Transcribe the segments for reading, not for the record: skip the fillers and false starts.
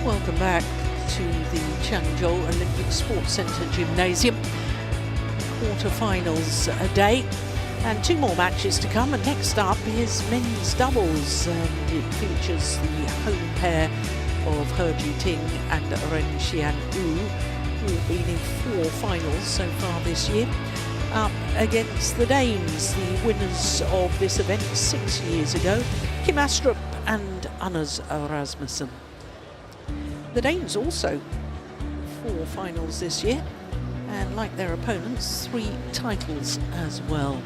Welcome back to the Changzhou Olympic Sports Centre Gymnasium. Quarterfinals a day and 2 more matches to come. And next up is men's doubles, and it features the home pair of He Jiting and Ren Xianwu, who have been in 4 finals so far this year, up against the Danes, the winners of this event 6 years ago, Kim Astrup and Anders Rasmussen. The Danes also 4 finals this year, and like their opponents, 3 titles as well.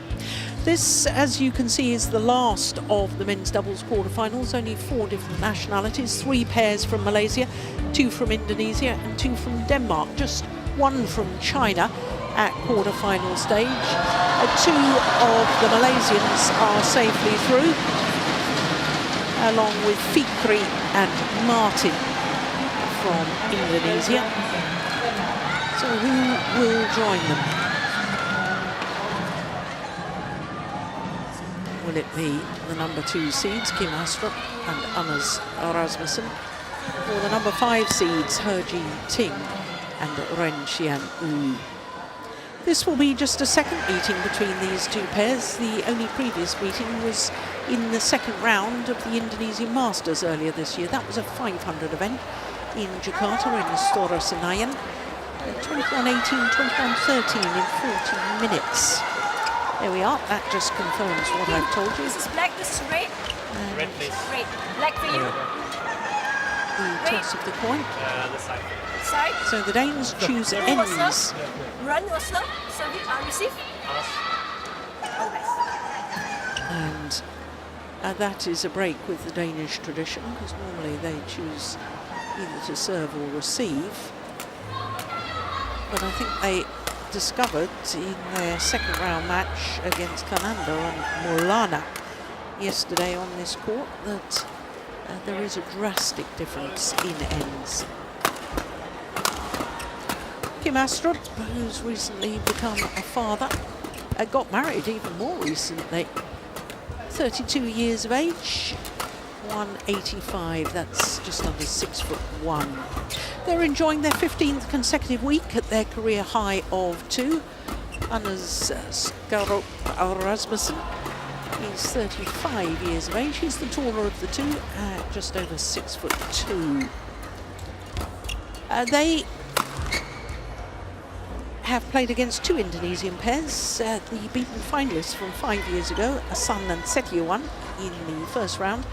This, as you can see, is the last of the men's doubles quarterfinals. Only 4 different nationalities, 3 pairs from Malaysia, 2 from Indonesia and 2 from Denmark. Just 1 from China at quarterfinal stage. 2 of the Malaysians are safely through, along with Fikri and Martin from Indonesia. So who will join them? Will it be the number 2 seeds, Kim Astrup and Anders Rasmussen, or the number 5 seeds, He Jiting and Ren Xianwu? This will be just a second meeting between these 2 pairs. The only previous meeting was in the second round of the Indonesian Masters earlier this year. That was a 500 event in Jakarta in Istora Senayan. 21-18, 21-13 in 40 minutes. There we are. That just confirms what I've told you. This is black, this is red. Red, please. Red. Black for you. The toss of the coin. The side. Side. So the Danes choose ends. Run or serve. Service, receive. All best. And that is a break with the Danish tradition, because normally they choose either to serve or receive. But I think they discovered in their second round match against Fernando and Maulana yesterday on this court that there is a drastic difference in ends. Kim Astrup, who's recently become a father, got married even more recently. 32 years of age, 185, that's just under 6'1". They're enjoying their 15th consecutive week at their career high of 2. Anders Rasmussen, he's 35 years of age. He's the taller of the 2 at just over 6'2". They have played against 2 Indonesian pairs. The beaten finalists from 5 years ago, Asan and Setiawan, in the first round.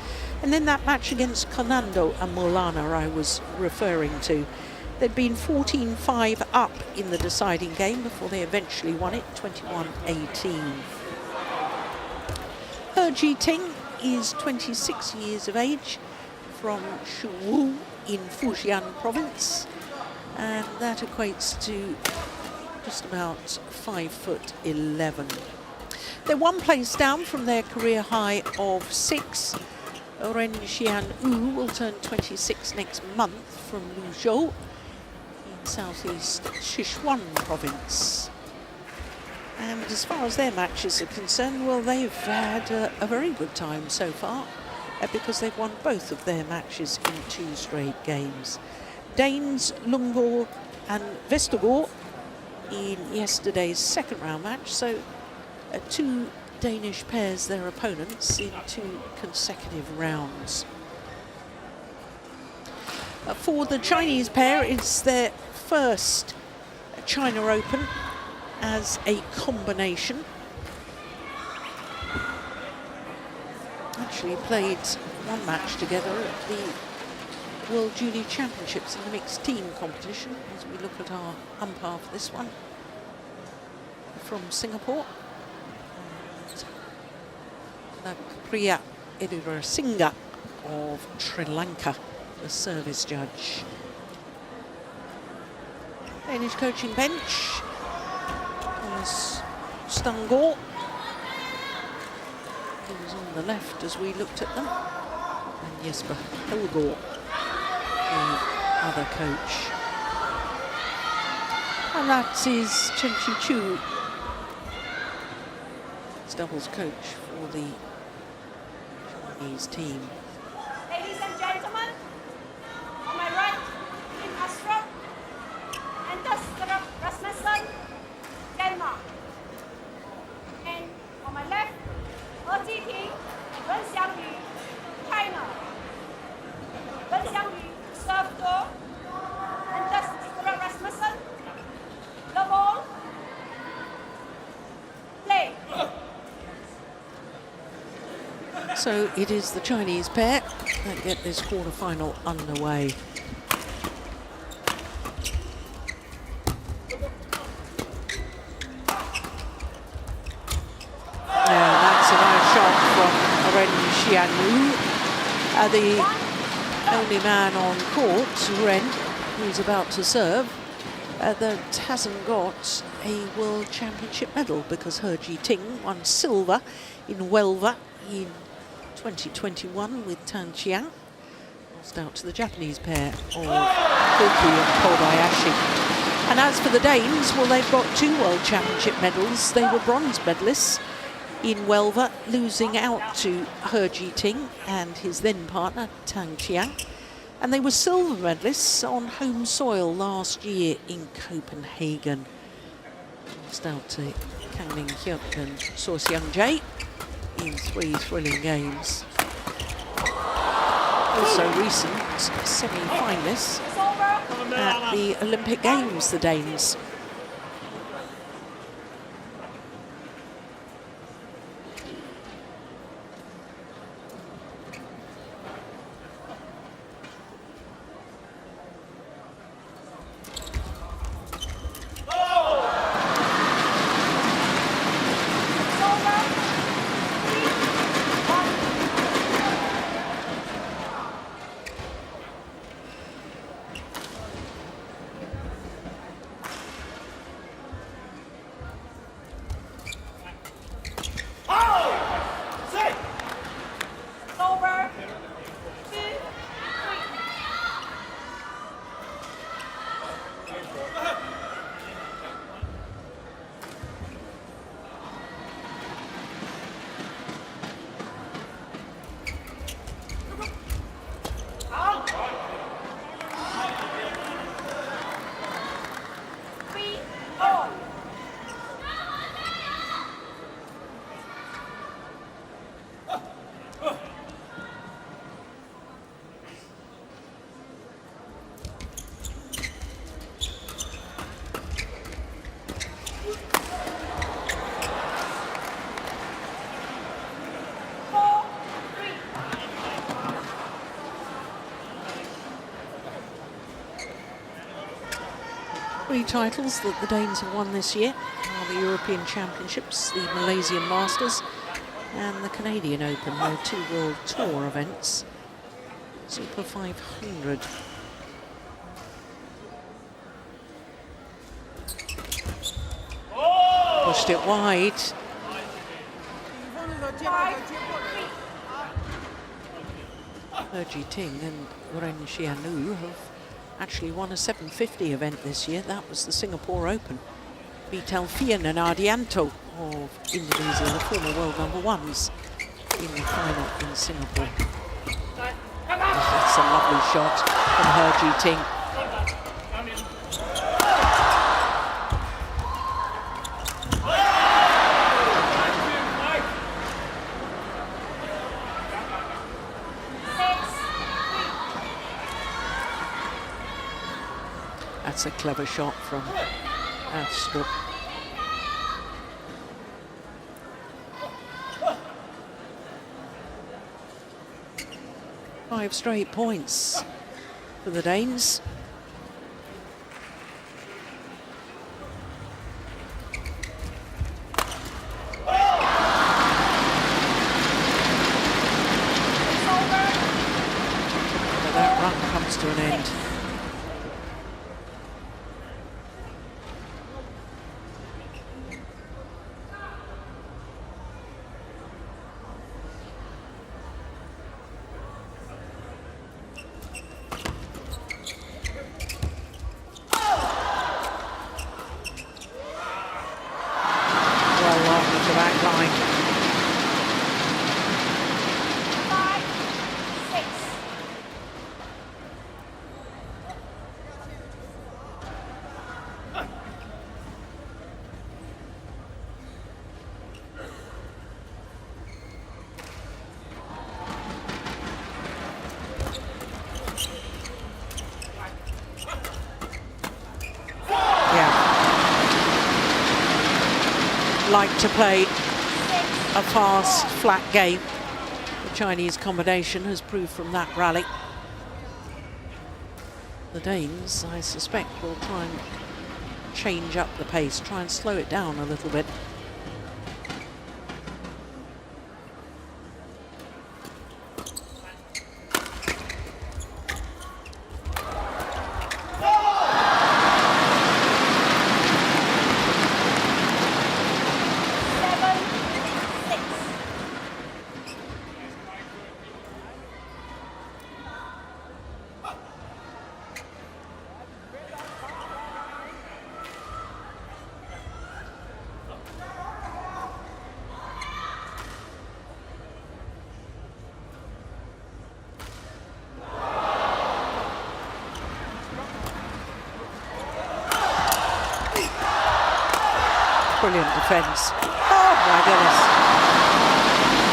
And then that match against Fernando and Maulana I was referring to. They'd been 14-5 up in the deciding game before they eventually won it, 21-18. He Jiting is 26 years of age, from Shuwu in Fujian province, and that equates to just about 5'11". They're 1 place down from their career high of 6. Ren Xianwu will turn 26 next month, from Luzhou in southeast Sichuan province. And as far as their matches are concerned, well, they've had a very good time so far, because they've won both of their matches in 2 straight games. Danes Lungor and Vestergaard in yesterday's second round match, so 2 Danish pairs their opponents in 2 consecutive rounds. For the Chinese pair, it's their first China Open as a combination. Actually played 1 match together at the World Junior Championships in the mixed team competition, as we look at our umpire for this one from Singapore. Priya Singha of Sri Lanka, the service judge. Danish coaching bench was Stangor. He was on the left as we looked at them, and Jesper Helgaard, the other coach. And that is Chen Chi-Chu, doubles coach for the Chinese team. Ladies and gentlemen, on my right, So it is the Chinese pair that get this quarterfinal underway. That's a nice shot from Ren Xianwu. The only man on court, Ren, who's about to serve, that hasn't got a World Championship medal because He Jiting won silver in Welva in 2021 with Tan Qiang. Lost out to the Japanese pair of Koki and Kobayashi. And as for the Danes, well, they've got 2 World Championship medals. They were bronze medalists in Welva, losing out to He Jiting and his then partner, Tan Qiang. And they were silver medalists on home soil last year in Copenhagen. Lost out to Kang Min Hyuk and So Seung Jae in 3 thrilling games. Also recent semi-finalists at the Olympic Games, the Danes. Three titles that the Danes have won this year are the European Championships, the Malaysian Masters and the Canadian Open, their 2 World Tour events. Super 500. Pushed it wide. He Jiting and Ren Xianwu have actually won a 750 event this year. That was the Singapore Open. Beat Alfian and Ardianto of Indonesia, the former world #1s, in the final in Singapore. That's a lovely shot from He Jiting. That's a clever shot from Astrup. Five straight points for the Danes. But that run comes to an end. Like to play a fast, flat game. The Chinese combination has proved from that rally. The Danes, I suspect, will try and change up the pace, try and slow it down a little bit. Brilliant defence. Oh my goodness.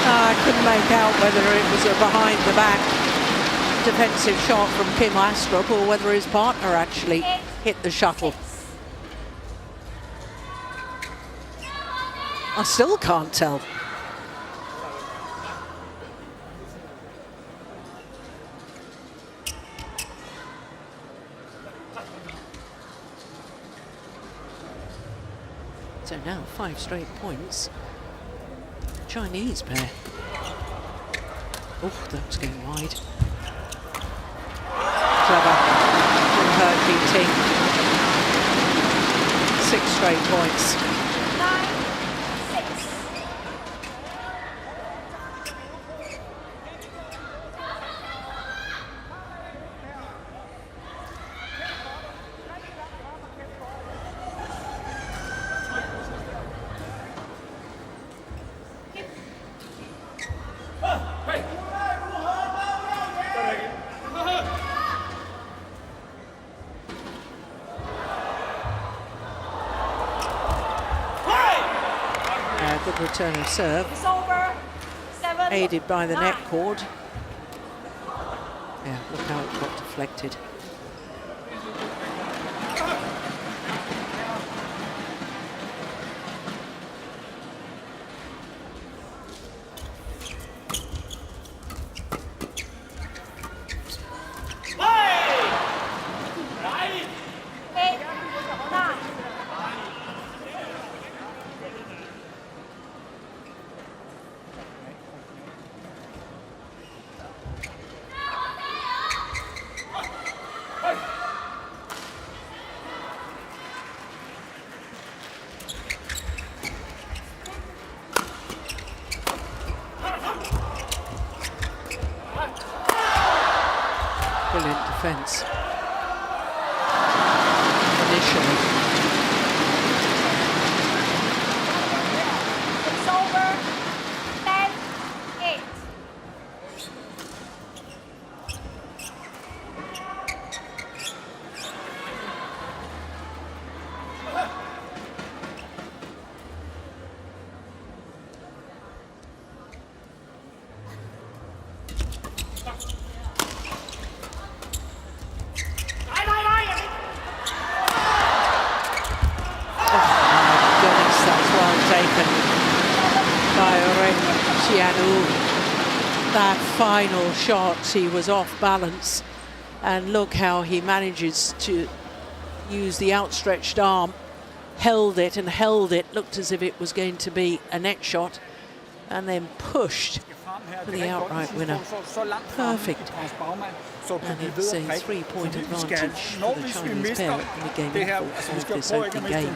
I couldn't make out whether it was a behind the back defensive shot from Kim Astrup or whether his partner actually hit the shuttle. I still can't tell. So now 5 straight points. Chinese pair. Oh, that was going wide. Clever from He Jiting. 6 straight points. 9-6. Good return of serve. It's over. 7. Aided by the 9. net cord. Yeah, look how it got deflected. Brilliant defence. Initially. It's over. 10-8. That final shot, he was off balance, and look how he manages to use the outstretched arm, held it and held it, looked as if it was going to be a net shot, and then pushed for the outright winner. Perfect. And it's a 3-point advantage for the Chinese pair in the game of this opening game.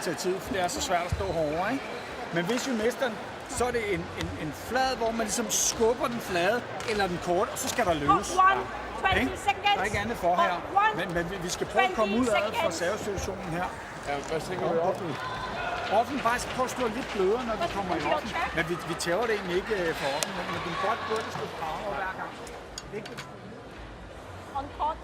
Så er det en flad, hvor man ligesom skubber den flade eller den kort, og så skal der løbes. Der er ikke andet for her. Men vi skal prøve at komme ud af for servesituationen her. Ja, hvad tænker du offenen? Offenen faktisk prøver at stå lidt blødere, når vi kommer i offenen. Men vi tæver det egentlig ikke for offenen, men den godt burde stå power hver gang. Vigtigt. On court.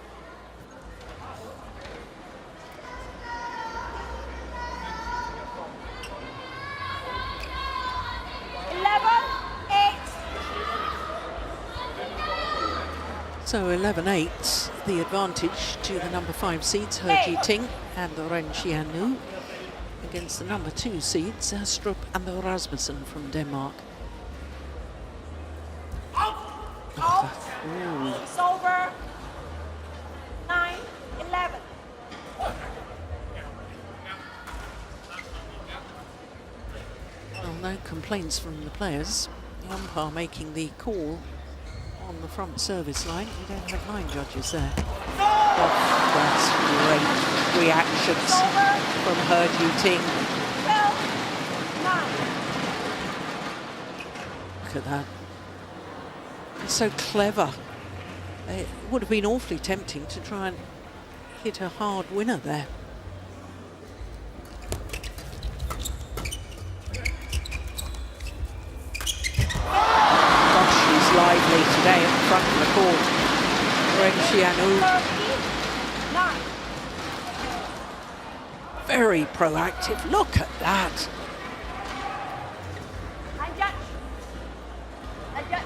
So 11-8, the advantage to the number 5 seeds, He Jiting and Ren Xianlu, against the number 2 seeds, Astrup and Rasmussen from Denmark. Ooh. It's over. 9-11. Well, no complaints from the players. The umpire making the call on the front service line. We don't have 9 judges there. Oh, that's great reactions from He Ju-ting. 12-9. Look at that. It's so clever. It would have been awfully tempting to try and hit a hard winner there. Gosh, she's lively today at the front of the court. Ren Xianwu. 13-9. Very proactive. Look at that. And judge. And judge.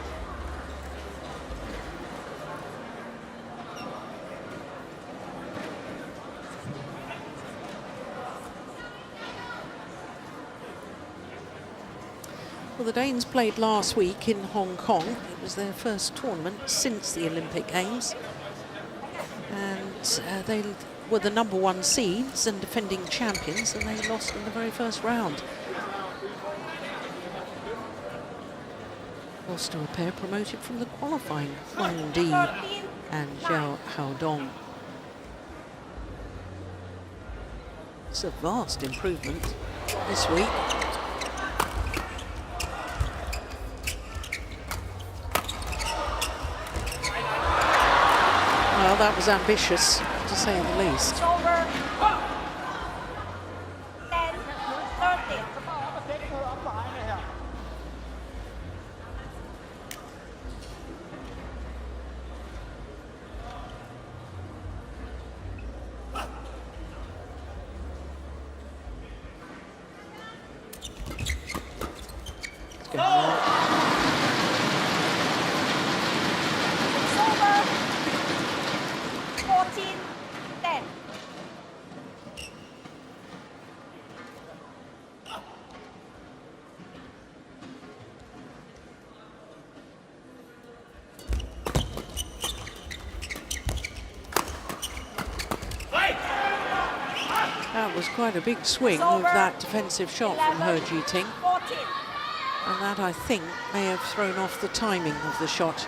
Well, the Danes played last week in Hong Kong. It was their first tournament since the Olympic Games. And they were the #1 seeds and defending champions, and they lost in the very first round. Lost to a pair promoted from the qualifying, Huang Di and Zhao Haodong. It's a vast improvement this week. Well, that was ambitious, to say the least. It's over. 10-13. It's going well. It's over. 14-10. That was quite a big swing of that defensive shot from He Ju-ting. 14. And that, I think, may have thrown off the timing of the shot.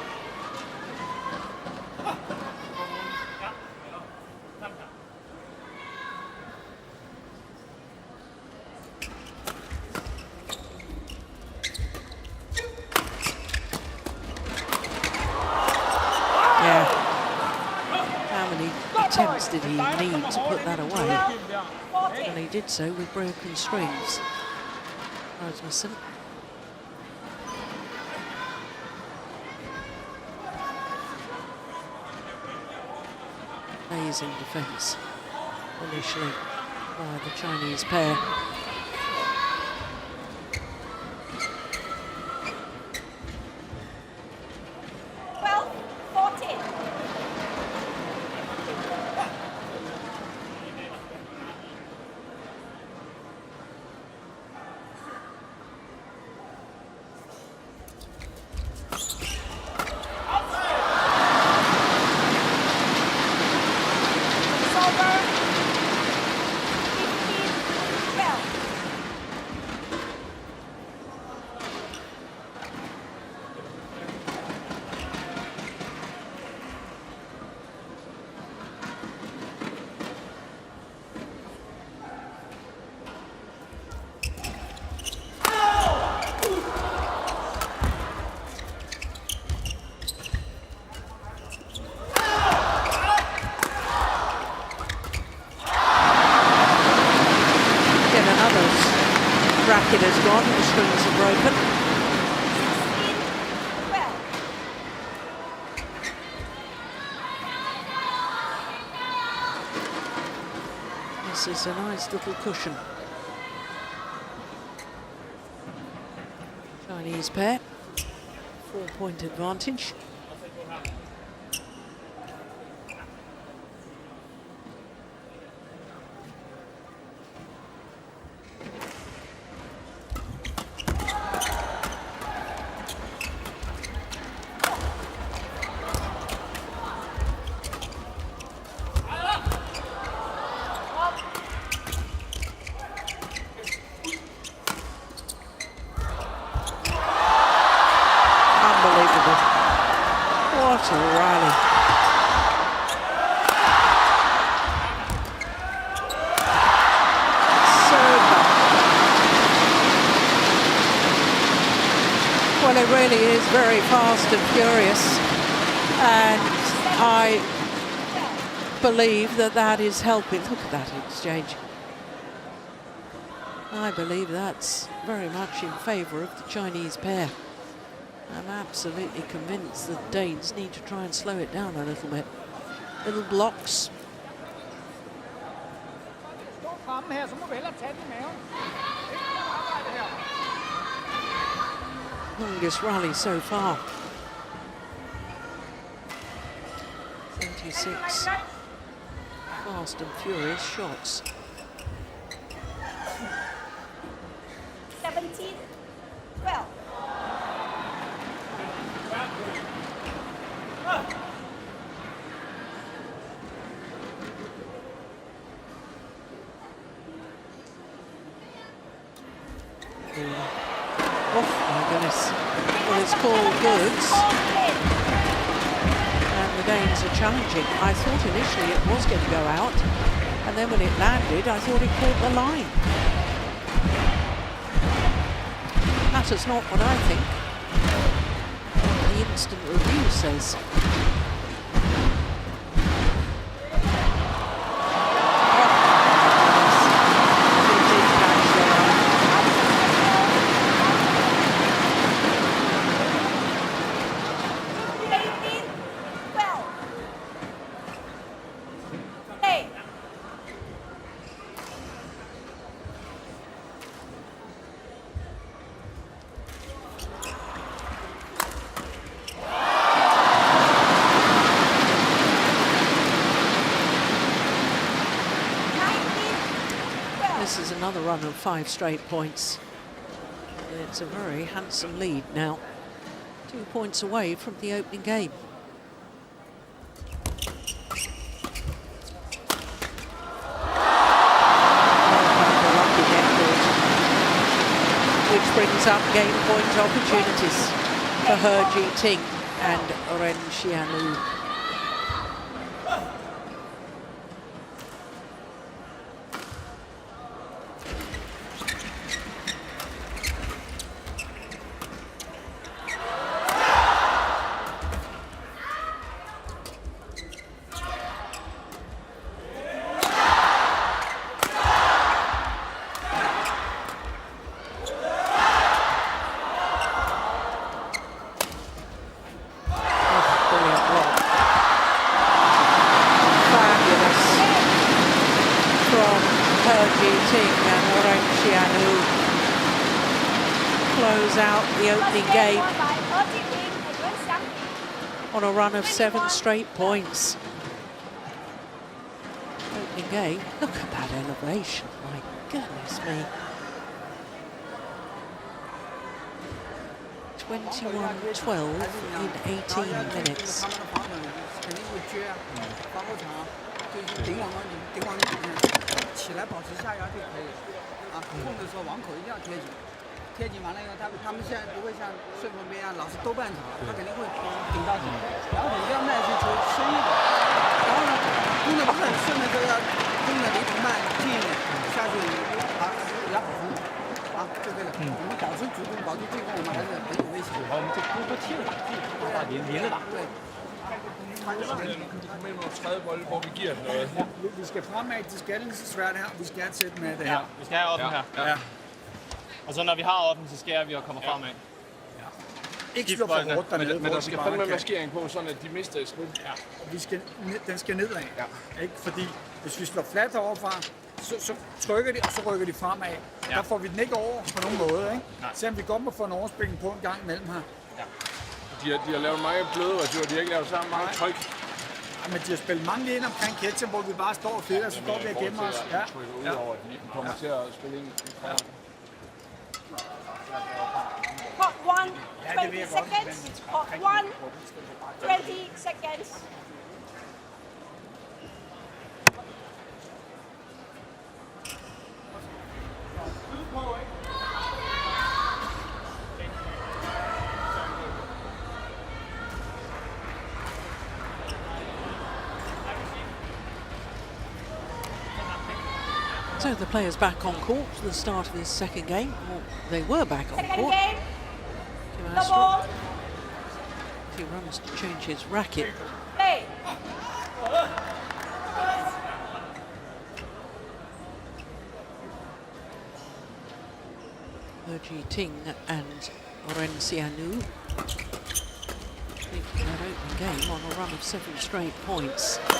Yeah. How many attempts did he need to put that away? And he did so with broken strings. Rasmussen. Amazing defence initially by the Chinese pair. Racket has gone, the strings are broken. 16-12. This is a nice little cushion. Chinese pair, 4-point advantage. really is very fast and furious, and I believe that that is helping. Look at that exchange. I believe that's very much in favour of the Chinese pair. I'm absolutely convinced that Danes need to try and slow it down a little bit. Little blocks. Longest rally so far. 36 fast and furious shots. 17, 12. Oh my goodness. Well, it's called goods. And the Danes are challenging. I thought initially it was going to go out. And then when it landed, I thought it caught the line. That is not what I think. The instant review says. Another run of 5 straight points. It's a very handsome lead now. 2 points away from the opening game. Which brings up game point opportunities for He Jiting and Ren Xianlu. Game on a run of 7 straight points. Opening game. Look at that elevation. My goodness me. 21-12 in 18 minutes.贴紧完了以后，他们现在不会像顺风边啊，老是兜半场，他肯定会顶到底，然后你要卖出球深一点，然后呢，攻的不是很顺的时候要攻的离同伴近一点，下去啊比较好攻，啊就这个，我们保持主攻，保持进攻，我们还是很有威胁。好，我们就多贴着打，连着打。对。Vi skal fremad, de skal lige så svært her, vi skal sætte med det her. Vi skal have op her. Ja. Og så når vi har oppen, så skærer vi og kommer fremad. Ja. Ikke slå for hårdt dernede. Men der skal fandme maskering på, sådan at de mister et skridt. Ja. Den skal nedad. Ja. Ikke? Fordi hvis vi slår fladt overfra, så trykker de, og så rykker de fremad. Ja. Der får vi den ikke over på nogen måde. Ikke? Selvom vi godt må få en overspilling på en gang imellem her. Ja. De har lavet mange bløde returer, de har ikke lavet så mange tryk. Ja, men de har spillet mange ind omkring ketchup, hvor vi bare står og fælder, så står vi og gemmer os. Ja. Udover, at de kommer til at spille ind. Ja. Pot 1, 20 seconds. Pot 1, 20 seconds. So the players back on court for the start of this second game. Well, they were back on Second court. game. Astrup. He runs to change his racket. Play. He Jiting and Ren Xianu taking that opening game on a run of 7 straight points. 12.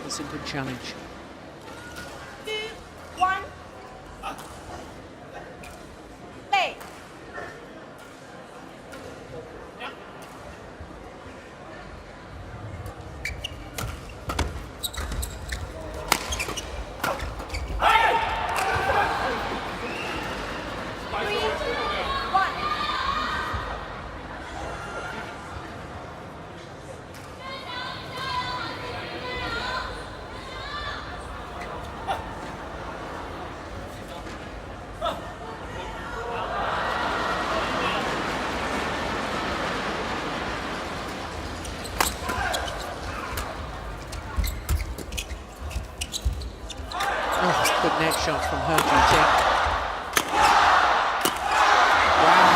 It's a good challenge. 2, 1. Play. Good net shot from her, Jiting. Wow.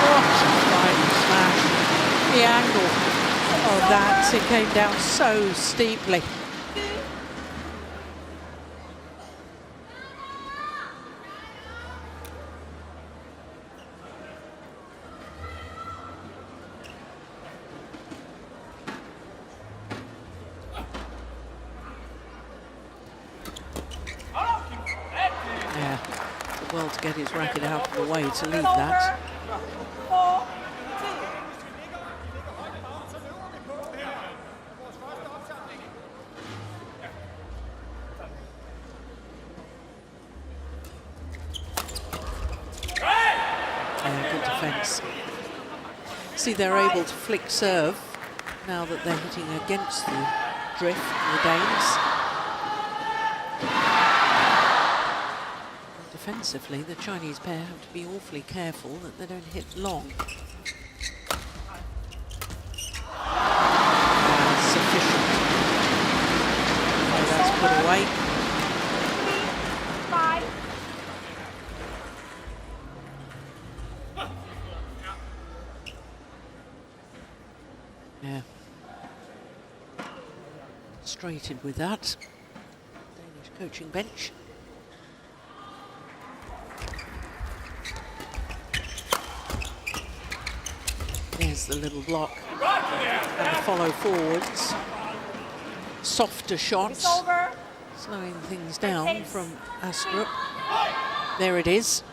What a flying smash. The angle of that, it came down so steeply. Well, to get his racket out of the way to leave that. 4, 2. Good defence. See, they're able to flick serve now that they're hitting against the drift, the Danes. Defensively, the Chinese pair have to be awfully careful that they don't hit long. Sufficient. So that's put away. 3, 5. Yeah. Straighted with that. Danish coaching bench. There's the little block and the follow forwards. Softer shots, slowing things down from Astrup. There it is.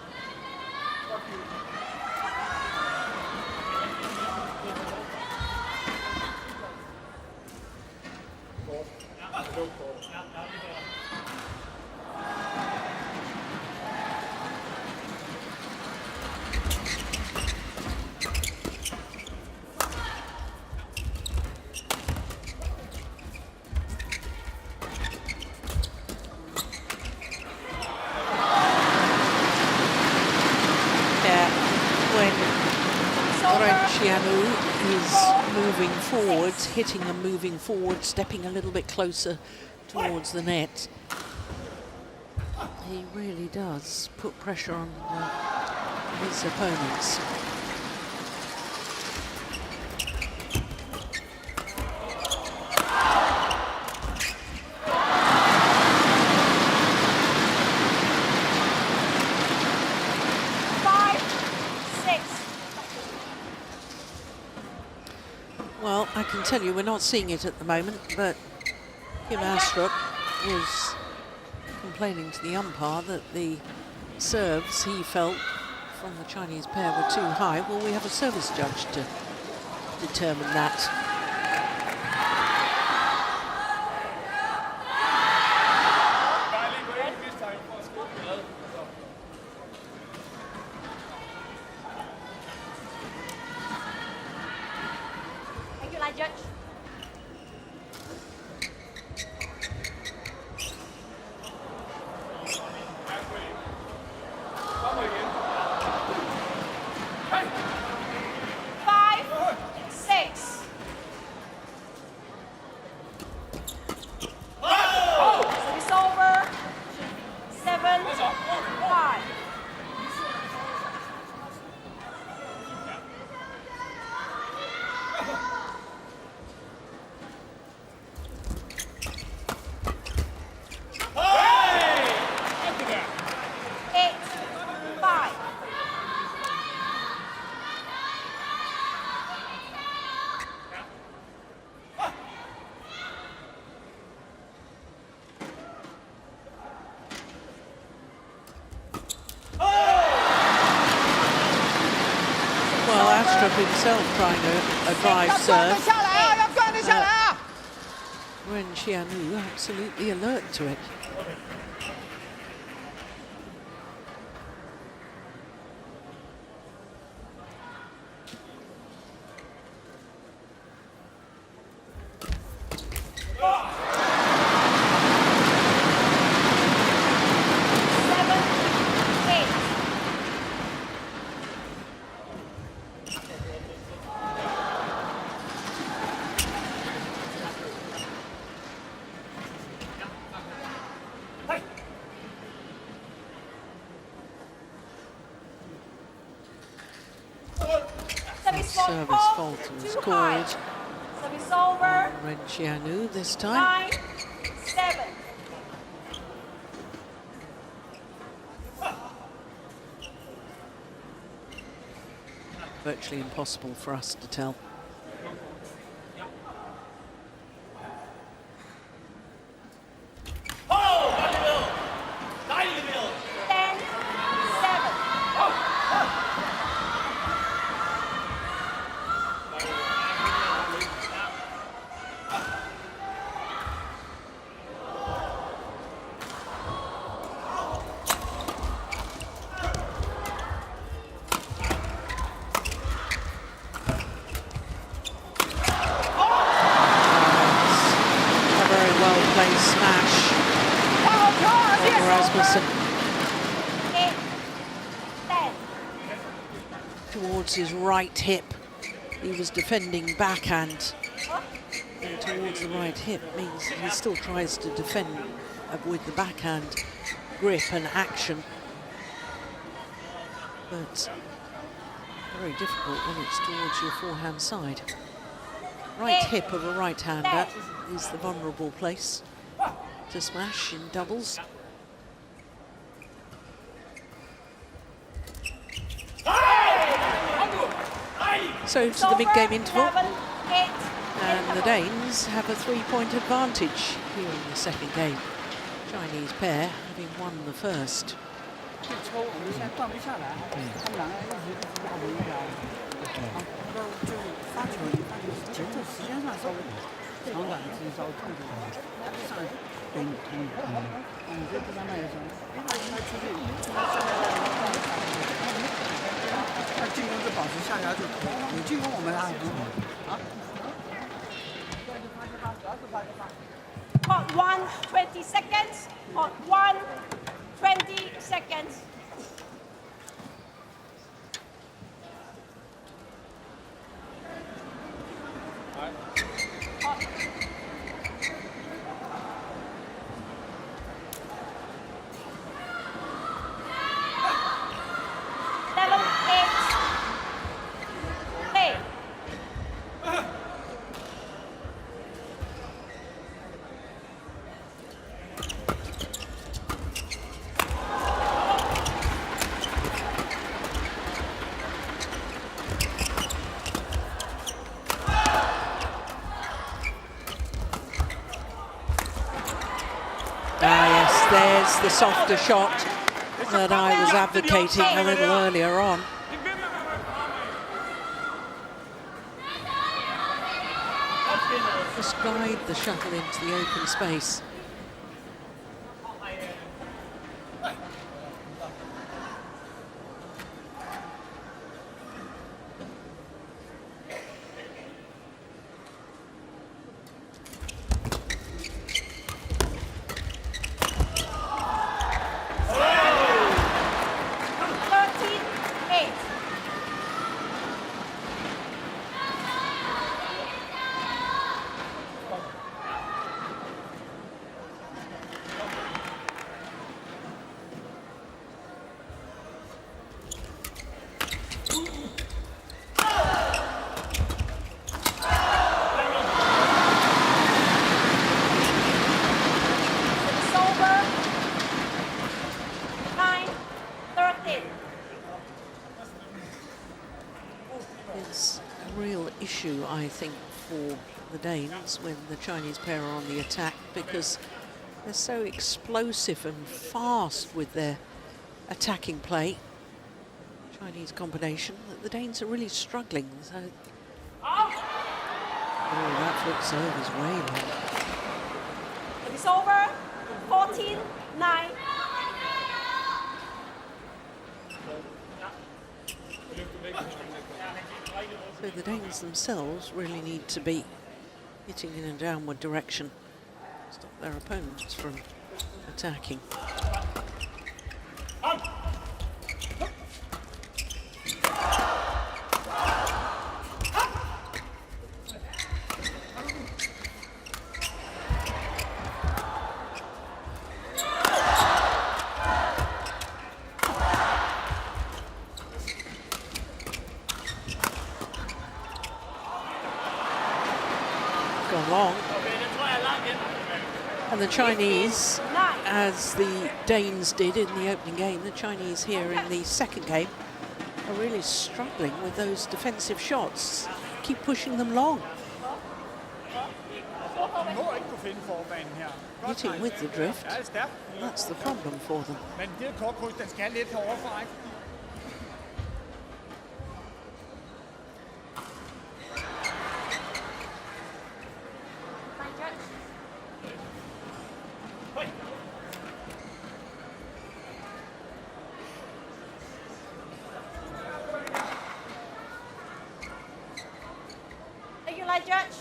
Is moving forwards, hitting and moving forward, stepping a little bit closer towards the net. he really does put pressure on his opponents. Well, I can tell you we're not seeing it at the moment, but Kim Astrup was complaining to the umpire that the serves he felt from the Chinese pair were too high. Well, we have a service judge to determine that. Judge. Astrup himself trying a drive serve. Ren Xianu absolutely alert to it. Service fault was called. Service over. Ren Xianu this time. 9-7. Virtually impossible for us to tell. Smash over Rasmussen. 8-10. Towards his right hip. He was defending backhand. And towards the right hip means he still tries to defend with the backhand grip and action. But very difficult when it's towards your forehand side. Right hip of a right-hander is the vulnerable place to smash in doubles. So to the mid-game interval, and the Danes have a 3-point advantage here in the second game. Chinese pair having won the first. Hot 1, 20 seconds. Hot 1, 20 seconds. That's the softer shot that I was advocating a little earlier on. Just guide the shuttle into the open space. I think, for the Danes when the Chinese pair are on the attack, because they're so explosive and fast with their attacking play. Chinese combination that the Danes are really struggling. So, oh, that flip serve is way long. It's over. 14-9. So the Danes themselves really need to be hitting in a downward direction, stop their opponents from attacking. And the Chinese, as the Danes did in the opening game, the Chinese here in the second game are really struggling with those defensive shots. Keep pushing them long. Hitting with the drift, that's the problem for them. Judge.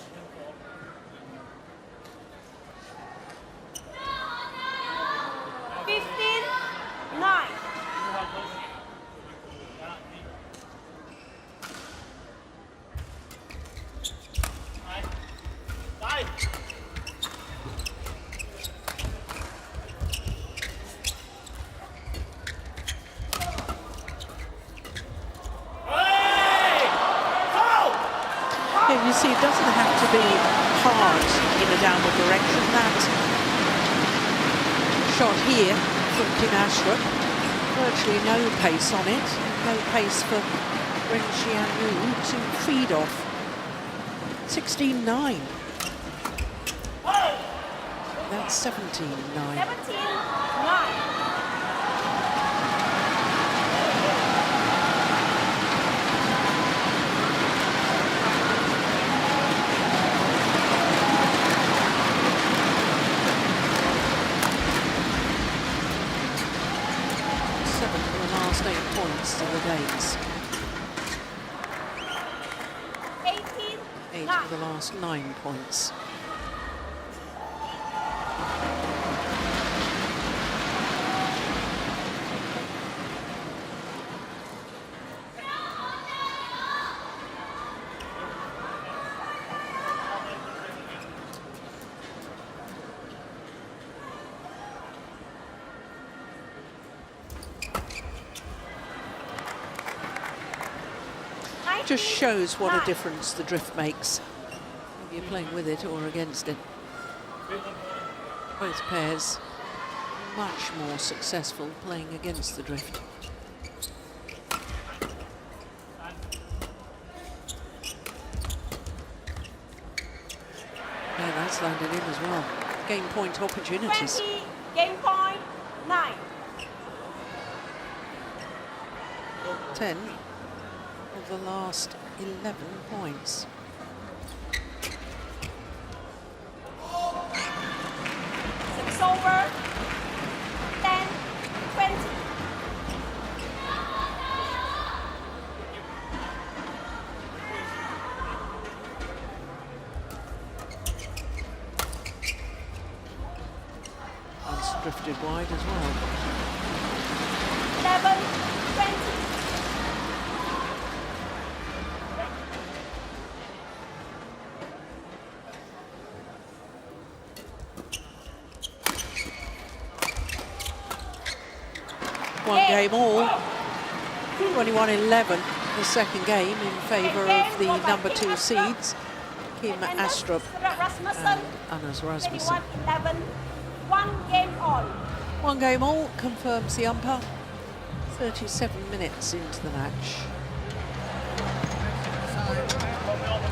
15-9. You see, it doesn't have to be hard in a downward direction. That shot here from Kim Astrup, virtually no pace on it, no pace for Ren Xianyu to feed off. 16-9. That's 17-9. 17-9. To the Danes. 8 of the last 9 points. Just shows what a difference the drift makes, if you're playing with it or against it. Both pairs much more successful playing against the drift. Yeah, that's landed in as well. Game point opportunities. 20, game point, 9. 10 of the last 11 points. Six over. 10, 20. That's drifted wide as well. 11, 20. One game all. 21-11, the second game in favour of the number 2 seeds, Kim Astrup Rasmussen. and Anders Rasmussen. 21-11. 1 game all. One game all confirms the umpire. 37 minutes into the match.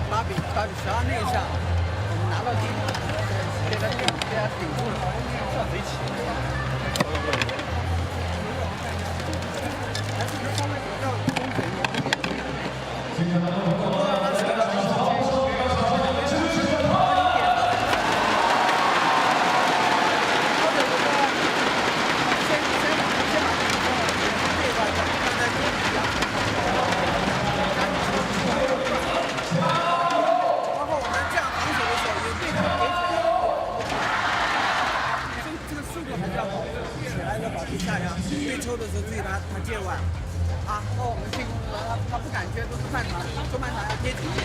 8比12那一下，我们拿到第一，给他顶住了，这没起。还是他稍微比较公平一点。对抽的时候注意他接腕啊，到我们进攻的时候他不敢接，都是半场，中半场要贴紧一点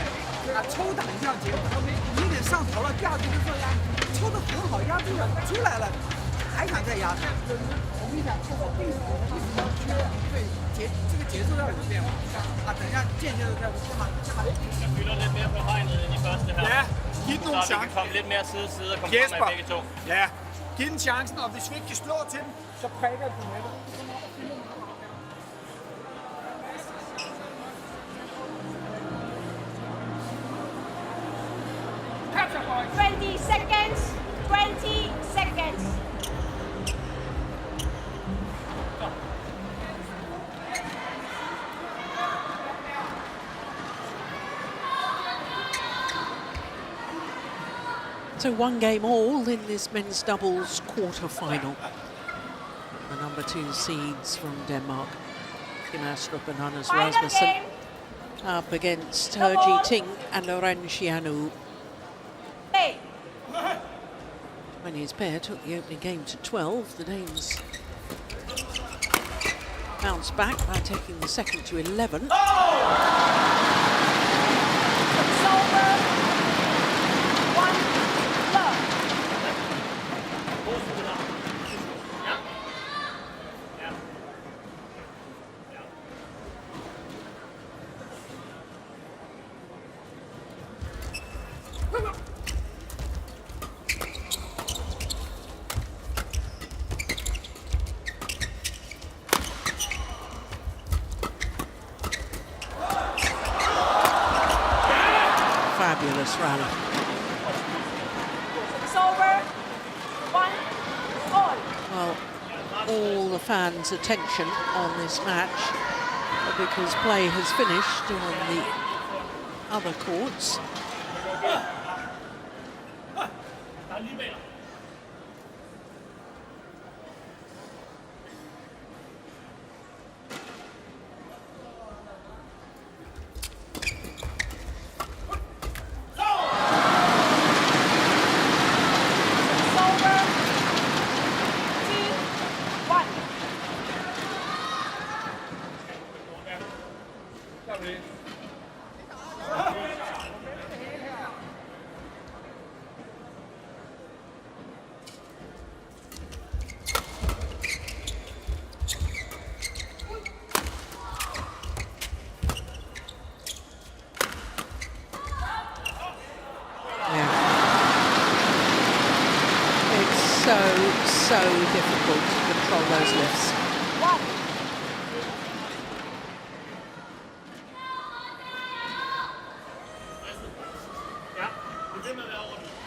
啊，抽挡一定要接，有点上头了，第二局的时候抽得很好，压住了出来了，还想再压他，我们想这个定时为什么要缺？对这个节奏要有变化啊，等一下间接的再先把。Fylder lidt mere på hegnet end i første her. Ja, giv den nogle Så vi kan chancer. komme lidt mere side og komme Jesper. fremad begge to. Ja, giv den chancen, og hvis vi ikke kan slå til den, så prikker du med det. 20 seconds. 20 seconds. So one game all in this men's doubles quarter-final. The number 2 seeds from Denmark, Kim Astrup and Anders Final Rasmussen, game. up against He Ting and Ren Xianu. Hey. Chinese pair took the opening game to 12. The Danes bounced back by taking the second to 11. It's over. 1 love. Fabulous rally. It's over. 1 all. Well, all the fans' attention on this match because play has finished on the other courts. It's over. 2, 1. Yeah. It's so difficult to control those lifts. 1.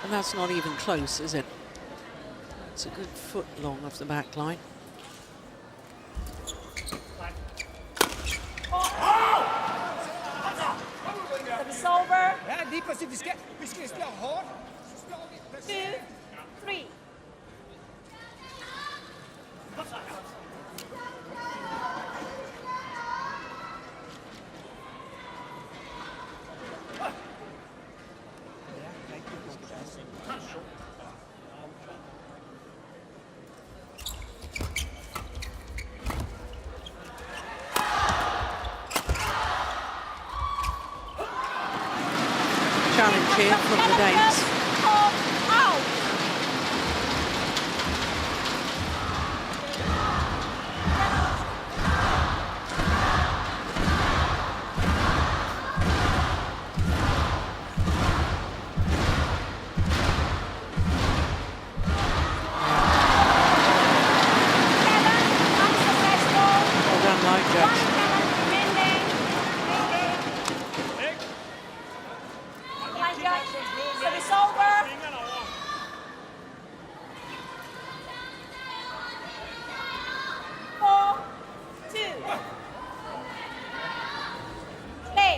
And that's not even close, is it? It's a good foot long off the back line. præcis. Vi skal slå hårdt. Så slår vi. 2, 3. Challenge here from the Danes. Out. Well done, line judge. So it's over. Four, 2. Play.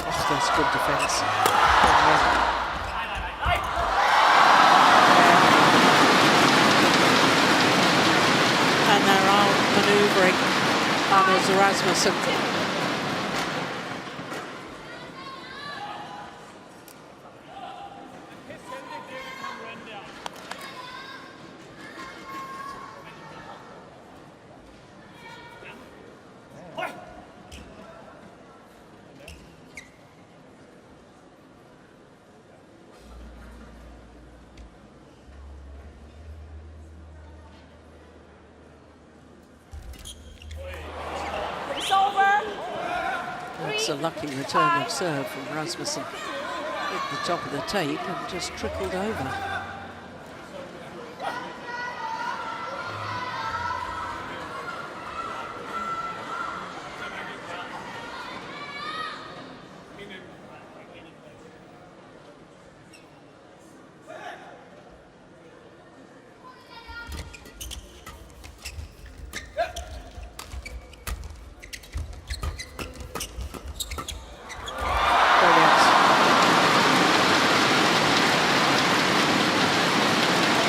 Oh, that's good defence. And they're out manoeuvring Anders Rasmussen. It's over. That's a lucky return of serve from Rasmussen. Hit the top of the tape and just trickled over.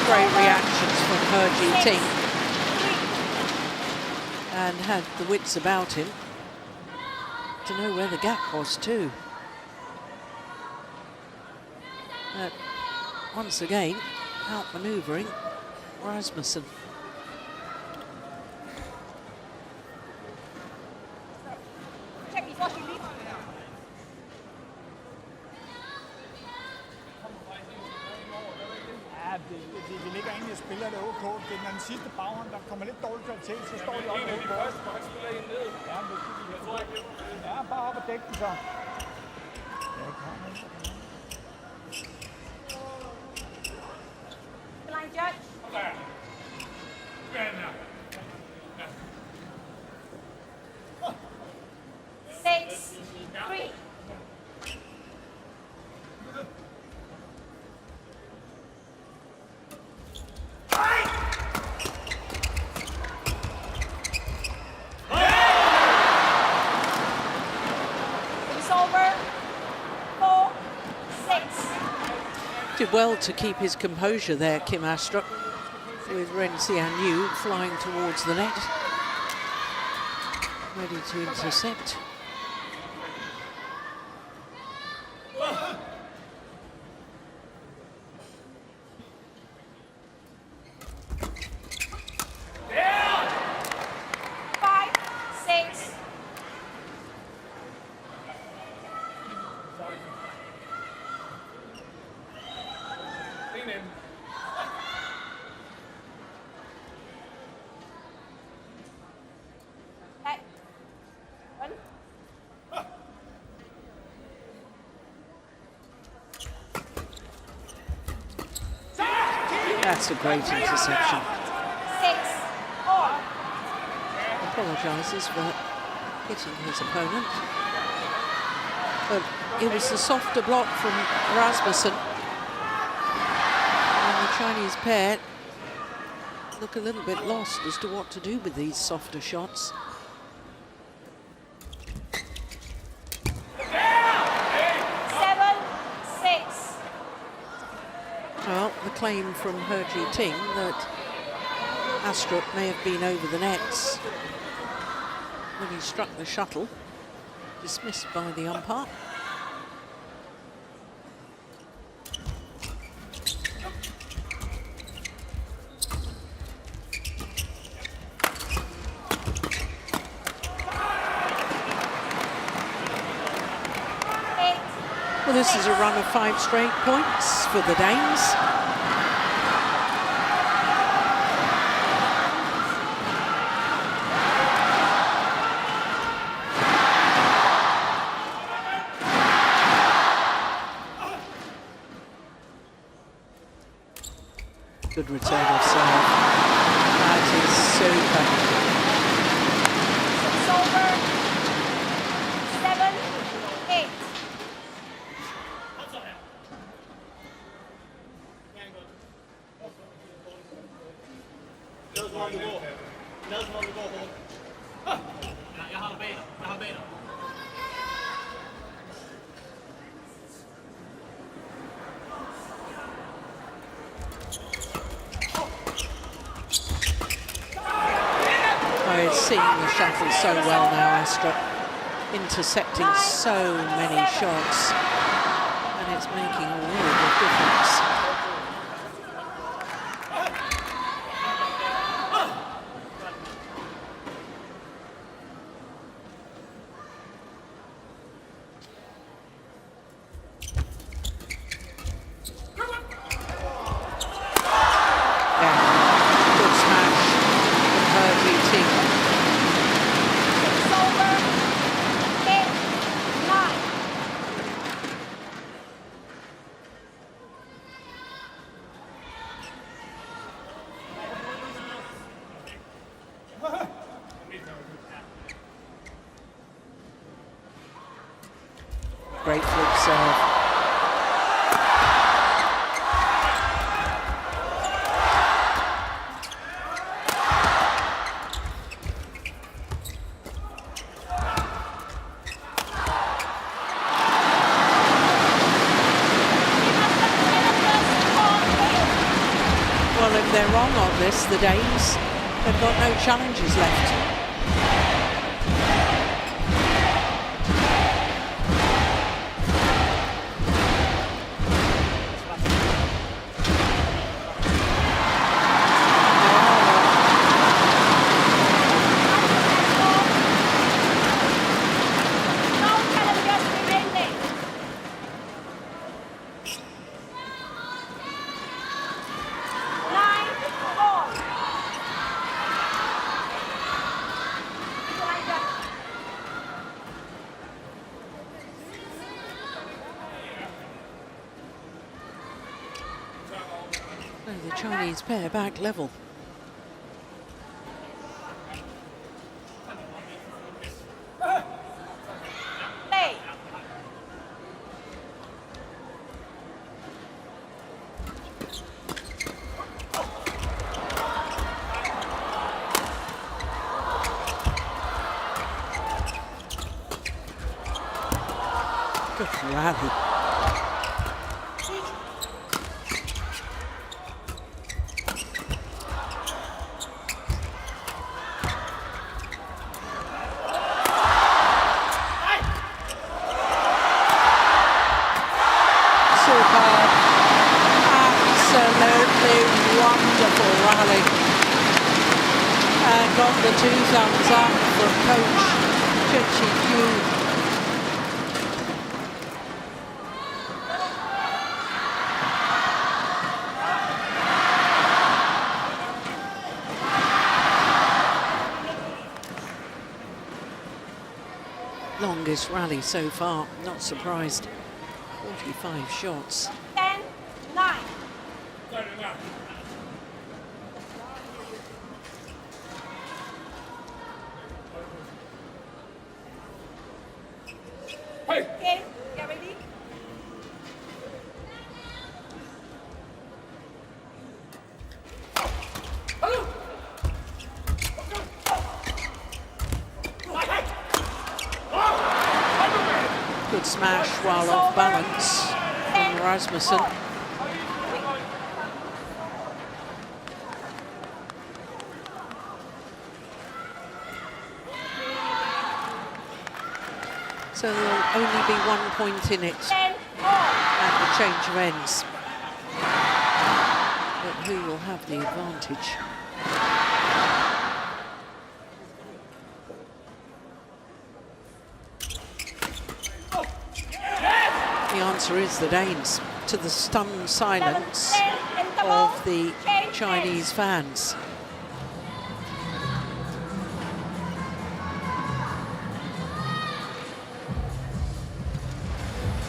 Great reactions from her GT, and had the wits about him to know where the gap was too. But once again, outmanoeuvring Rasmussen. Check before she leaves. Ja, vi ligger egentlig og spiller det OK. Det er den sidste baghånd, der kommer lidt dårligt kvalitet, så står de op og hovedet på. Ja, bare op og dæk den så. Line judge. 6, 3. It's over. 4, 6. Did well to keep his composure there, Kim Astrup, with Ren Xian-yu flying towards the net, ready to intercept. Hey, That's a great interception. 6, 4. apologises for hitting his opponent. But it was the softer block from Rasmussen. And the Chinese pair look a little bit lost as to what to do with these softer shots. Well, the claim from He Ting that Astrup may have been over the nets when he struck the shuttle, dismissed by the umpire. Well, this is a run of 5 straight points for the Danes. Good return of serve. That is super. It's over. 7, 8. Seeing the shuttle so well now, Astrup, intercepting so many shots, and it's making a world of difference. Great flip serve. Well, if they're wrong on this, the Danes, they've got no challenges left. The Chinese pair back level. Good rally. Got the 2 thumbs up from coach Chen. Longest rally so far, not surprised. 45 shots. 10, 9. Okay, get ready. Good smash while off balance from Rasmussen. So there'll only be 1 point in it at the change of ends. But who will have the advantage? The answer is the Danes, to the stunned silence of the Chinese fans.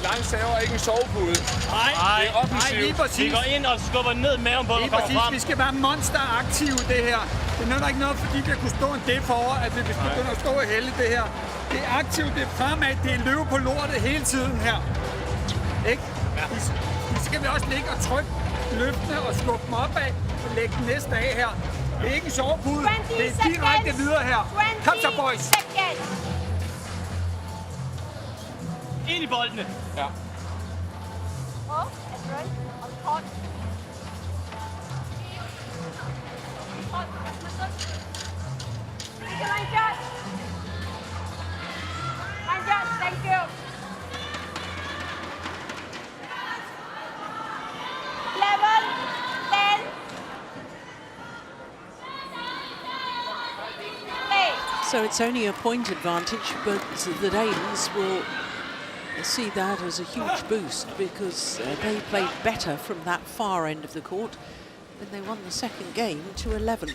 Lang server er ikke en sovepude. Nej, Det er offensivt. lige præcis. vi går ind og skubber ned maven på, når Lige kommer præcis. frem. Vi skal være monsteraktive det her. Det nytter ikke noget, fordi vi har kunnet stå en def over, at vi begynder at stå og hælde det her. Det er aktivt, det er fremad, det er løbe på lortet hele tiden her. Ikke? Ja. De skal vi også ligge og trykke løftene og skubbe dem opad og lægge den næste af her. Det er ikke en sovepude, det er direkte videre her. Kom så, boys! Ind i boldene. Ja. Oh, that's right. On hot. Hot, Rasmussen. Take a line shot. Line shot, thank you. 11, 10. So it's only a point advantage, but the Danes will see that as a huge boost because they played better from that far end of the court and they won the second game to 11.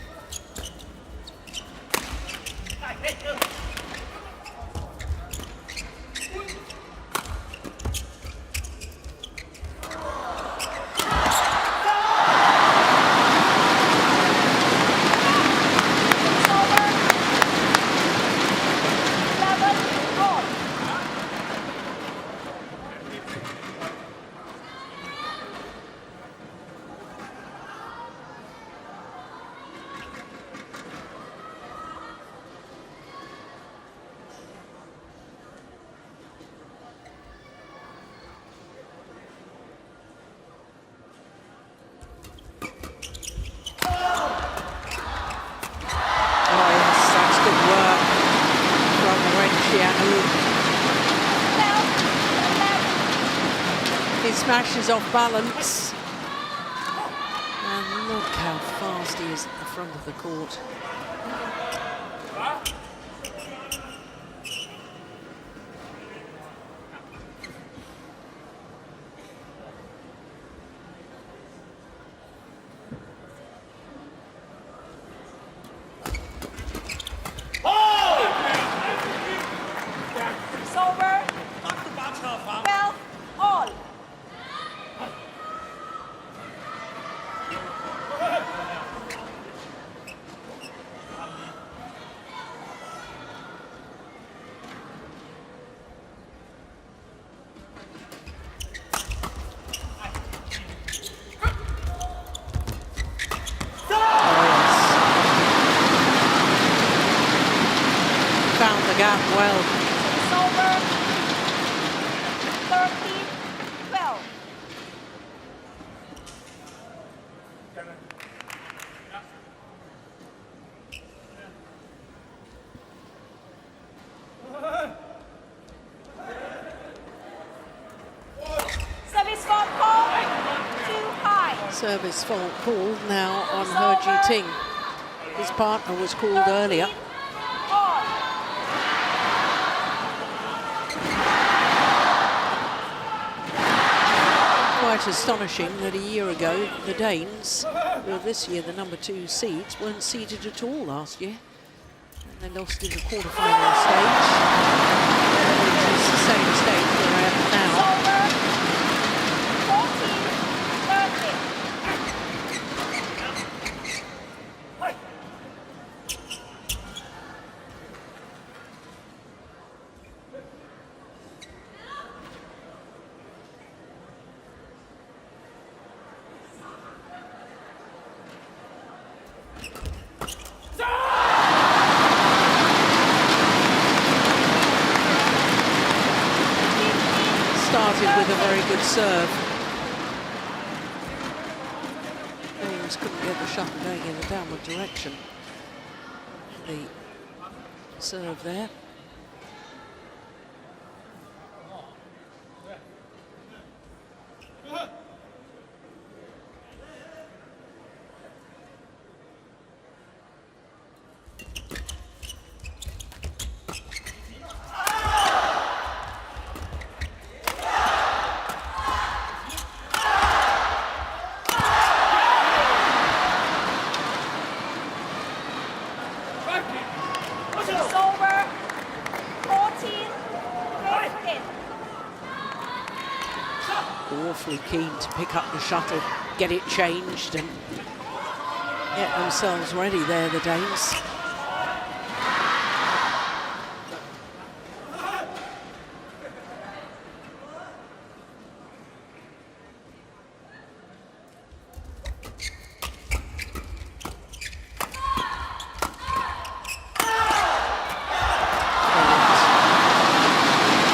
He smashes off balance. And look how fast he is at the front of the court. Found the gap well. It's over. 13-12. Service fault call. Too high. Service fault called now on He Ji Ting. His partner was called earlier. Quite astonishing that a year ago the Danes, well this year the number 2 seeds, weren't seeded at all last year. And they lost in the quarterfinal stage, which is the same stage we're at now. with a very good serve. James couldn't get the shuttle going in a downward direction. The serve there. Awfully keen to pick up the shuttle, get it changed and get themselves ready there, the Danes.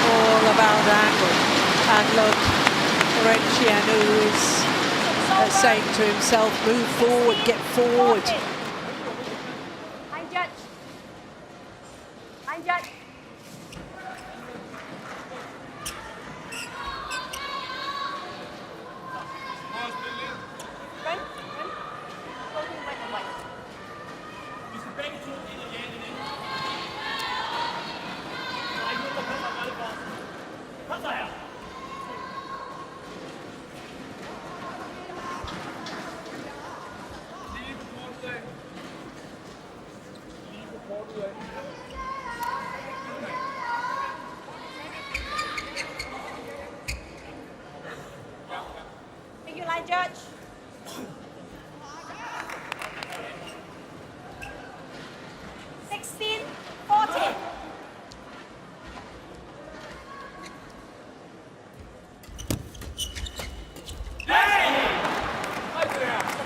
All about angle. And look, Chianu is saying to himself, move forward, get forward. Line judge. Line judge. Run, run. Floating white and white. Thank you, line judge. $16, $14.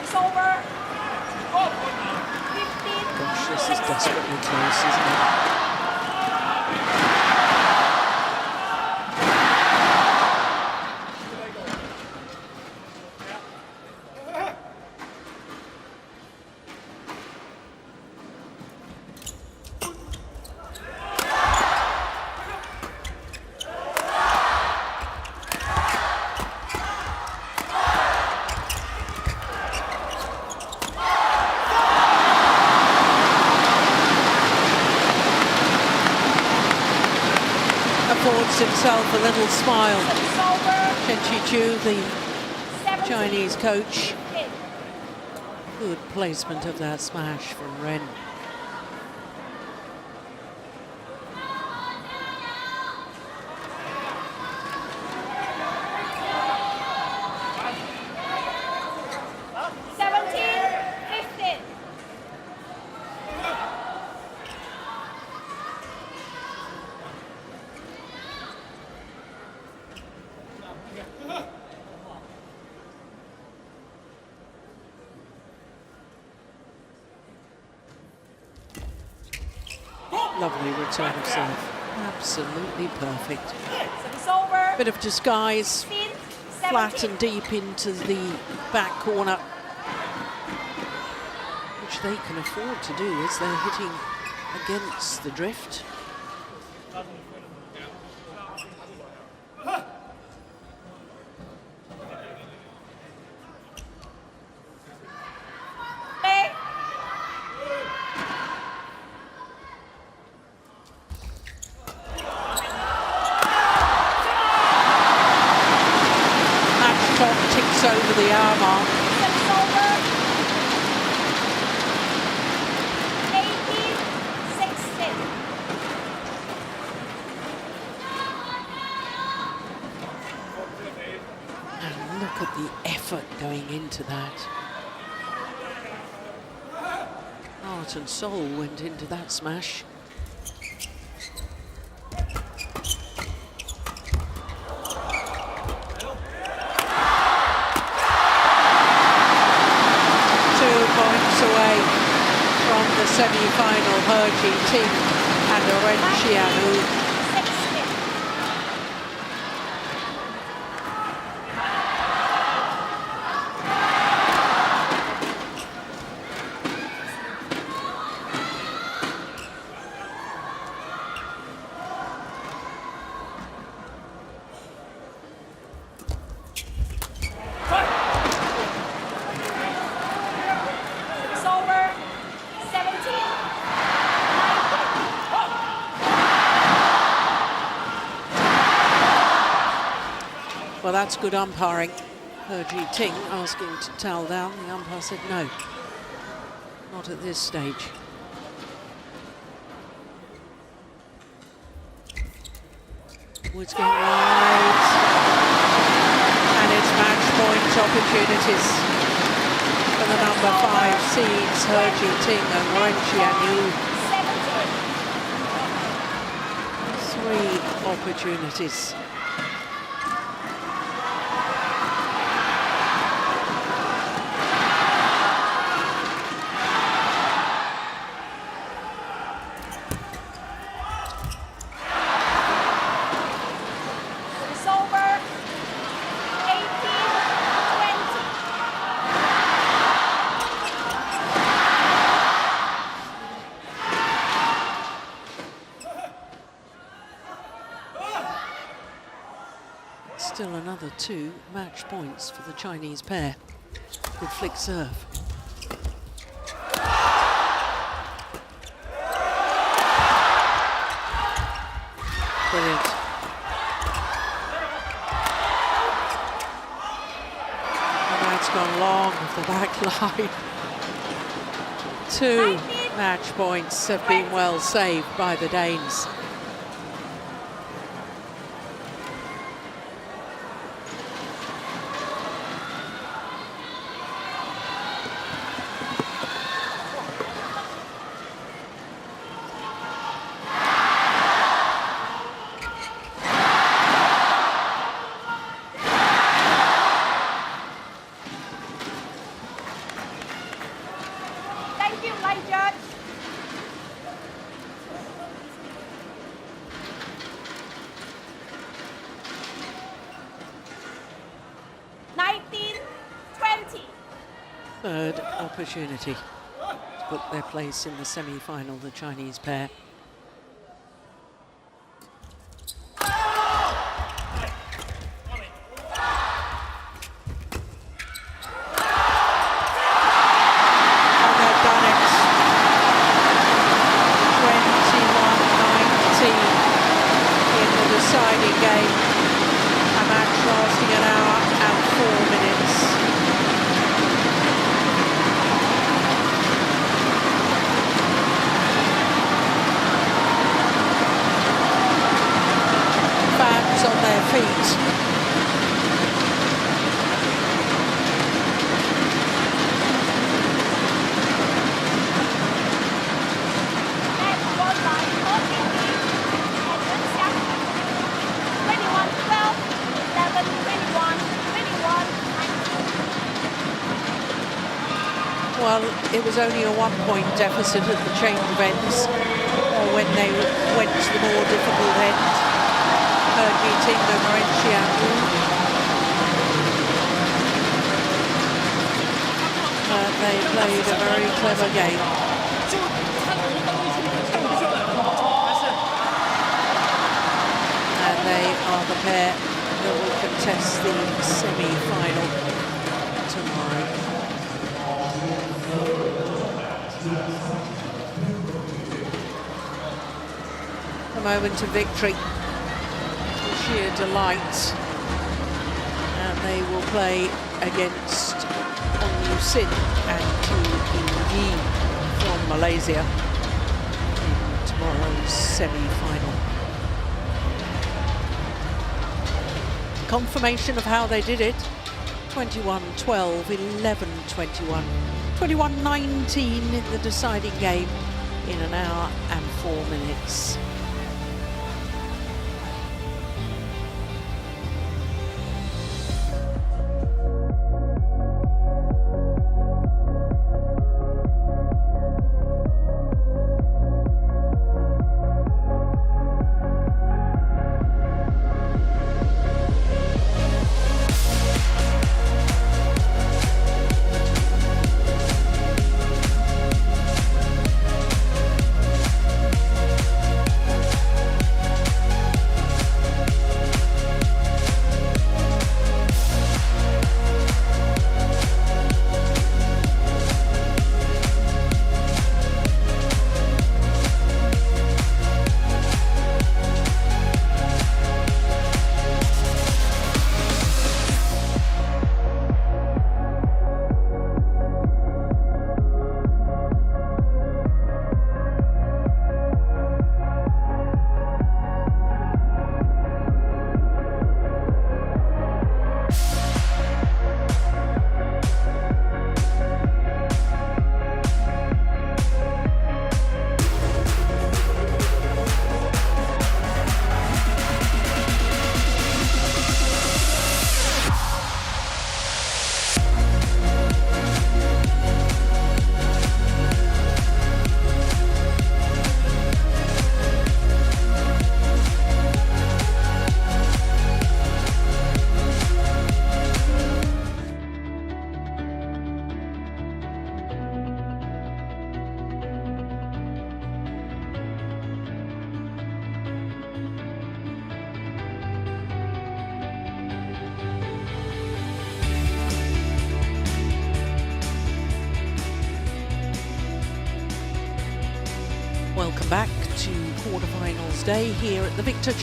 It's over. 15. Gosh, this is desperately close, isn't it? Affords himself a little smile. Chen Chi-chu, the Chinese coach. Good placement of that smash from Ren. Lovely return of serve. Absolutely perfect. Bit of disguise, flat and deep into the back corner, which they can afford to do as they're hitting against the drift. Over the hour mark. 18-16. And look at the effort going into that. Heart and soul went into that smash. Away from the semi-final, He Ji-ting and Ren Xianu. Well, that's good umpiring. He Ji-ting asking to towel down. The umpire said no, not at this stage. Woods getting wide. And it's match point opportunities for the number 5 seeds, He Ji-ting and Ren Xianyu. 3 opportunities. Still another 2 match points for the Chinese pair. Good flick serve. Brilliant. And that's gone long off the back line. 2 match points have been well saved by the Danes. Third opportunity to book their place in the semi-final, the Chinese pair. And they've done it. 21-19 in the deciding game. A match lasting an hour and 4 minutes. On their feet. Well, it was only a 1-point deficit at the change of ends, or when they went to the more difficult end. He Ji-ting and Ren Xianyu. They played a very clever game. And they are the pair that will contest the semi-final tomorrow. The moment of victory. Sheer delight, and they will play against Ong Sin and Chu Yi from Malaysia in tomorrow's semi-final. Confirmation of how they did it: 21-12, 11-21, 21-19 in the deciding game in an hour and 4 minutes. back to quarterfinals day here at the Victor